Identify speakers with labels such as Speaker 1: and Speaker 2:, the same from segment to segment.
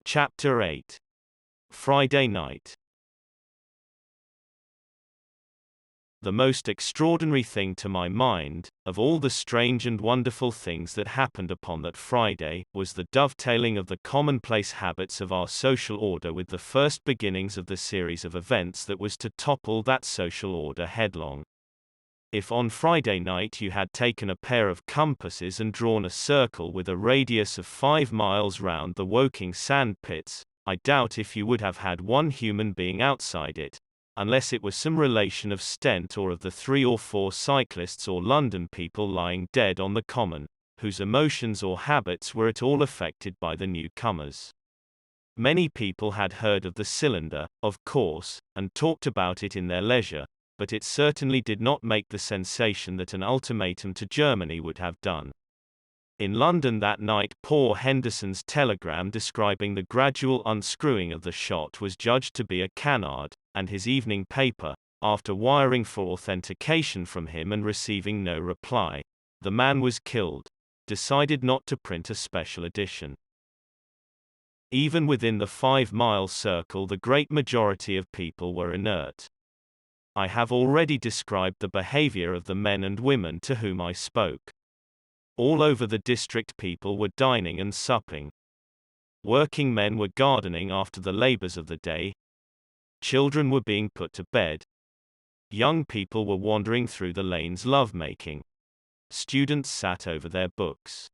Speaker 1: Chapter 8. Friday night. The most extraordinary thing to my mind, of all the strange and wonderful things that happened upon that Friday, was the dovetailing of the commonplace habits of our social order with the first beginnings of the series of events that was to topple that social order headlong. If on Friday night you had taken a pair of compasses and drawn a circle with a radius of 5 miles round the Woking sand pits, I doubt if you would have had one human being outside it, unless it was some relation of Stent or of the 3 or 4 cyclists or London people lying dead on the common, whose emotions or habits were at all affected by the newcomers. Many people had heard of the cylinder, of course, and talked about it in their leisure, but it certainly did not make the sensation that an ultimatum to Germany would have done. In London that night, poor Henderson's telegram describing the gradual unscrewing of the shot was judged to be a canard, and his evening paper, after wiring for authentication from him and receiving no reply, "The man was killed," decided not to print a special edition. Even within the 5-mile circle, the great majority of people were inert. I have already described the behavior of the men and women to whom I spoke. All over the district people were dining and supping. Working men were gardening after the labors of the day. Children were being put to bed. Young people were wandering through the lanes love-making. Students sat over their books.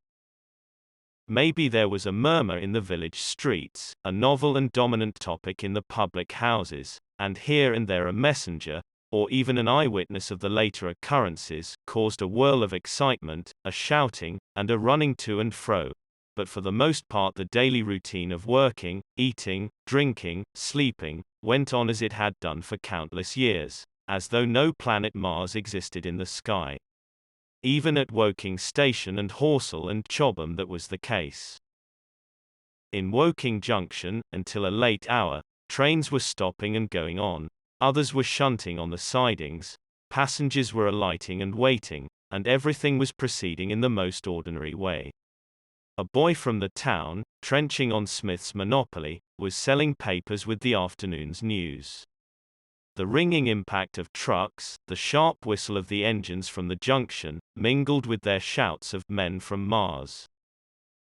Speaker 1: Maybe there was a murmur in the village streets, a novel and dominant topic in the public houses, and here and there a messenger, or even an eyewitness of the later occurrences, caused a whirl of excitement, a shouting, and a running to and fro. But for the most part the daily routine of working, eating, drinking, sleeping, went on as it had done for countless years, as though no planet Mars existed in the sky. Even at Woking Station and Horsell and Chobham that was the case. In Woking Junction, until a late hour, trains were stopping and going on. Others were shunting on the sidings, passengers were alighting and waiting, and everything was proceeding in the most ordinary way. A boy from the town, trenching on Smith's Monopoly, was selling papers with the afternoon's news. The ringing impact of trucks, the sharp whistle of the engines from the junction, mingled with their shouts of "men from Mars."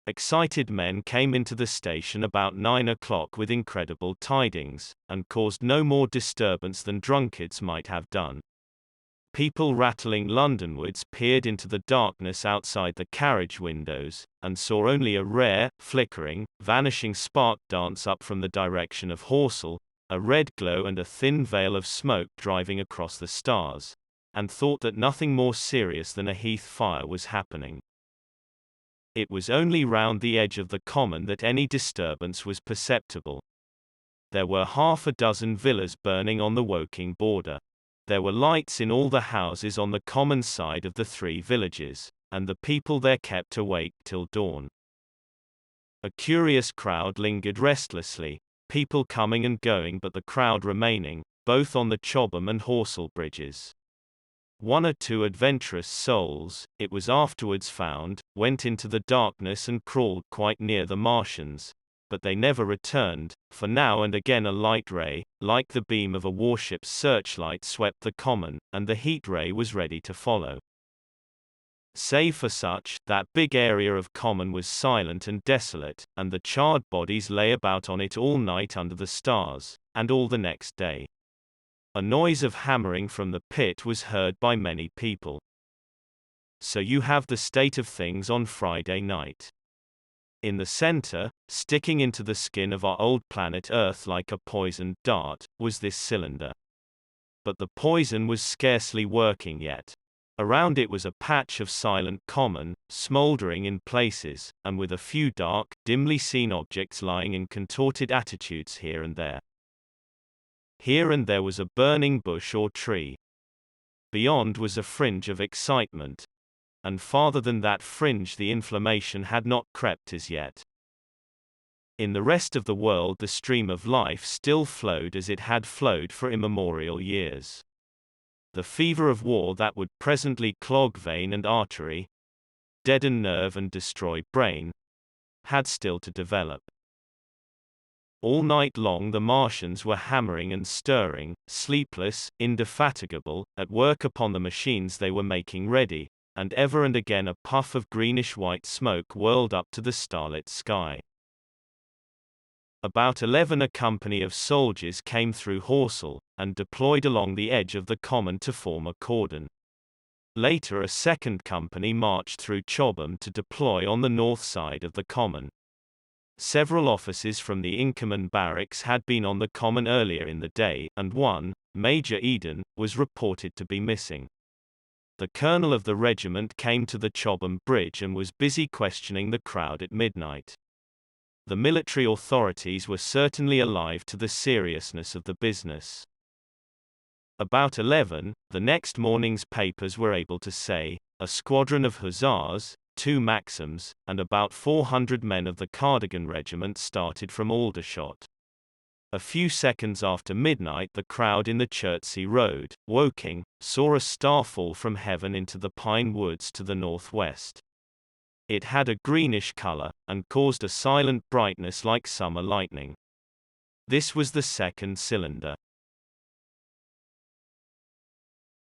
Speaker 1: Excited men came into the station about 9 o'clock with incredible tidings, and caused no more disturbance than drunkards might have done. People rattling Londonwards peered into the darkness outside the carriage windows, and saw only a rare, flickering, vanishing spark dance up from the direction of Horsell, a red glow and a thin veil of smoke driving across the stars, and thought that nothing more serious than a heath fire was happening. It was only round the edge of the common that any disturbance was perceptible. There were half a dozen villas burning on the Woking border. There were lights in all the houses on the common side of the 3 villages, and the people there kept awake till dawn. A curious crowd lingered restlessly, people coming and going but the crowd remaining, both on the Chobham and Horsell bridges. 1 or 2 adventurous souls, it was afterwards found, went into the darkness and crawled quite near the Martians, but they never returned, for now and again a light ray, like the beam of a warship's searchlight, swept the common, and the heat ray was ready to follow. Save for such, that big area of common was silent and desolate, and the charred bodies lay about on it all night under the stars, and all the next day. A noise of hammering from the pit was heard by many people. So you have the state of things on Friday night. In the center, sticking into the skin of our old planet Earth like a poisoned dart, was this cylinder. But the poison was scarcely working yet. Around it was a patch of silent common, smoldering in places, and with a few dark, dimly seen objects lying in contorted attitudes here and there. Here and there was a burning bush or tree. Beyond was a fringe of excitement. And farther than that fringe the inflammation had not crept as yet. In the rest of the world the stream of life still flowed as it had flowed for immemorial years. The fever of war that would presently clog vein and artery, deaden nerve and destroy brain, had still to develop. All night long the Martians were hammering and stirring, sleepless, indefatigable, at work upon the machines they were making ready, and ever and again a puff of greenish-white smoke whirled up to the starlit sky. About 11 a company of soldiers came through Horsell, and deployed along the edge of the common to form a cordon. Later a second company marched through Chobham to deploy on the north side of the common. Several officers from the Inkerman barracks had been on the common earlier in the day, and one, Major Eden, was reported to be missing. The colonel of the regiment came to the Chobham Bridge and was busy questioning the crowd at midnight. The military authorities were certainly alive to the seriousness of the business. About 11, the next morning's papers were able to say, a squadron of hussars, 2 Maxims, and about 400 men of the Cardigan Regiment started from Aldershot. A few seconds after midnight the crowd in the Chertsey Road, Woking, saw a star fall from heaven into the pine woods to the northwest. It had a greenish color, and caused a silent brightness like summer lightning. This was the second cylinder.